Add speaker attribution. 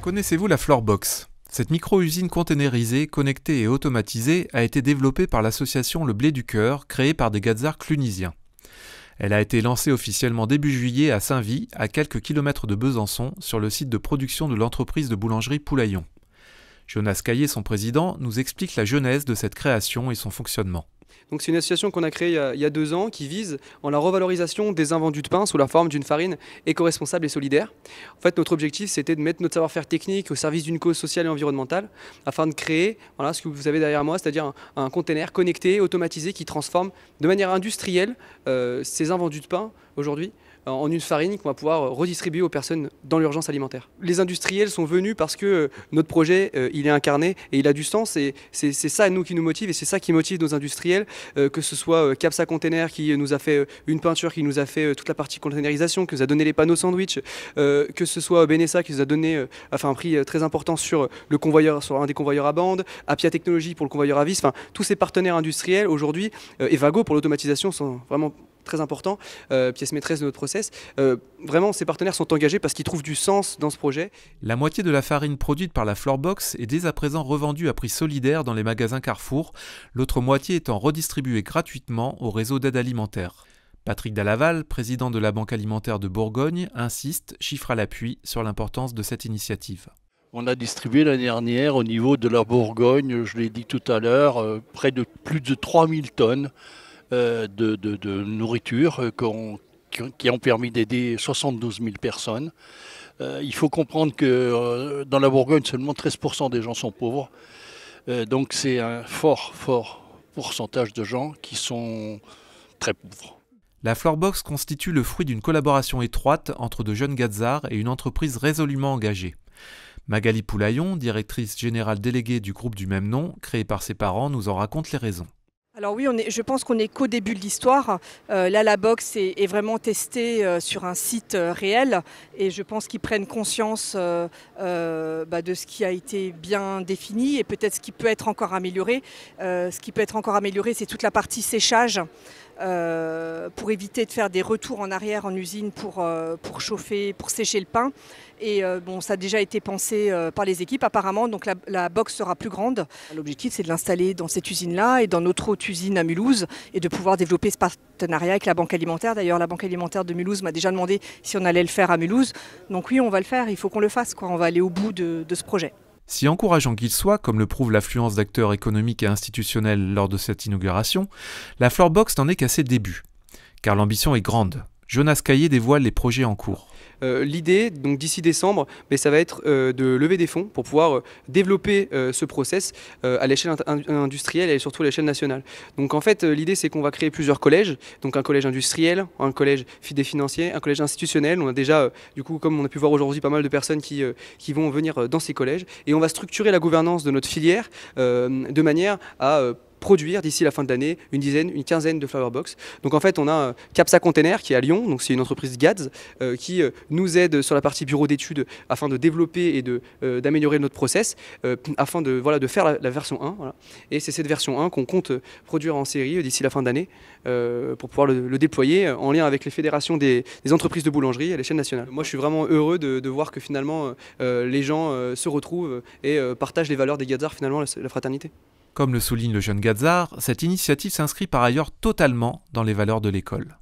Speaker 1: Connaissez-vous la Floorbox? Cette micro-usine containerisée, connectée et automatisée a été développée par l'association Le Blé du Cœur, créée par des gazards clunisiens. Elle a été lancée officiellement début juillet à Saint-Vit, à quelques kilomètres de Besançon, sur le site de production de l'entreprise de boulangerie Poulaillon. Jonas Caillé, son président, nous explique la genèse de cette création et son fonctionnement.
Speaker 2: Donc c'est une association qu'on a créée il y a 2 ans qui vise en la revalorisation des invendus de pain sous la forme d'une farine éco-responsable et solidaire. En fait, notre objectif, c'était de mettre notre savoir-faire technique au service d'une cause sociale et environnementale afin de créer ce que vous avez derrière moi, c'est-à-dire un container connecté, automatisé qui transforme de manière industrielle ces invendus de pain aujourd'hui en une farine qu'on va pouvoir redistribuer aux personnes dans l'urgence alimentaire. Les industriels sont venus parce que notre projet, il est incarné et il a du sens, et c'est ça nous qui nous motive, et c'est ça qui motive nos industriels, que ce soit Capsa Container qui nous a fait une peinture, qui nous a fait toute la partie containerisation, qui nous a donné les panneaux sandwich, que ce soit Benessa qui nous a donné un prix très important sur le convoyeur, sur un des convoyeurs à bande, Appia Technologies pour le convoyeur à vis, tous ces partenaires industriels aujourd'hui, et Vago pour l'automatisation sont vraiment très important, pièce maîtresse de notre process. Vraiment, ces partenaires sont engagés parce qu'ils trouvent du sens dans ce projet.
Speaker 1: La moitié de la farine produite par la Floorbox est dès à présent revendue à prix solidaire dans les magasins Carrefour, l'autre moitié étant redistribuée gratuitement au réseau d'aide alimentaire. Patrick Dallaval, président de la Banque alimentaire de Bourgogne, insiste, chiffre à l'appui, sur l'importance de cette initiative.
Speaker 3: On a distribué l'année dernière au niveau de la Bourgogne, je l'ai dit tout à l'heure, près de plus de 3000 tonnes de nourriture qui ont permis d'aider 72 000 personnes. Il faut comprendre que dans la Bourgogne, seulement 13% des gens sont pauvres. Donc c'est un fort pourcentage de gens qui sont très pauvres.
Speaker 1: La Floorbox constitue le fruit d'une collaboration étroite entre de jeunes gazards et une entreprise résolument engagée. Magali Poulaillon, directrice générale déléguée du groupe du même nom, créé par ses parents, nous en raconte les raisons.
Speaker 4: Alors oui, je pense qu'on n'est qu'au début de l'histoire. Là, la box est vraiment testée sur un site réel, et je pense qu'ils prennent conscience de ce qui a été bien défini et peut-être ce qui peut être encore amélioré. Ce qui peut être encore amélioré, c'est toute la partie séchage, pour éviter de faire des retours en arrière en usine pour chauffer, pour sécher le pain. Et ça a déjà été pensé par les équipes apparemment, donc la box sera plus grande. L'objectif, c'est de l'installer dans cette usine-là et dans notre autre usine à Mulhouse, et de pouvoir développer ce partenariat avec la Banque alimentaire. D'ailleurs, la Banque alimentaire de Mulhouse m'a déjà demandé si on allait le faire à Mulhouse. Donc oui, on va le faire, il faut qu'on le fasse, on va aller au bout de ce projet.
Speaker 1: Si encourageant qu'il soit, comme le prouve l'affluence d'acteurs économiques et institutionnels lors de cette inauguration, la Floorbox n'en est qu'à ses débuts. Car l'ambition est grande. Jonas Caillé dévoile les projets en cours.
Speaker 2: L'idée, donc d'ici décembre, ça va être de lever des fonds pour pouvoir développer ce process à l'échelle industrielle et surtout à l'échelle nationale. Donc en fait, l'idée, c'est qu'on va créer plusieurs collèges, donc un collège industriel, un collège des financiers, un collège institutionnel. On a déjà, comme on a pu voir aujourd'hui, pas mal de personnes qui vont venir dans ces collèges, et on va structurer la gouvernance de notre filière de manière à produire d'ici la fin de l'année une quinzaine de Floorbox. Donc en fait, on a Capsa Container qui est à Lyon, donc c'est une entreprise GADS qui nous aide sur la partie bureau d'études afin de développer et d'améliorer notre process, afin de faire la version 1. Voilà. Et c'est cette version 1 qu'on compte produire en série d'ici la fin d'année pour pouvoir le déployer en lien avec les fédérations des entreprises de boulangerie à l'échelle nationale. Moi, je suis vraiment heureux de voir que finalement les gens se retrouvent et partagent les valeurs des gazards, finalement, la fraternité.
Speaker 1: Comme le souligne le jeune gazard, cette initiative s'inscrit par ailleurs totalement dans les valeurs de l'école.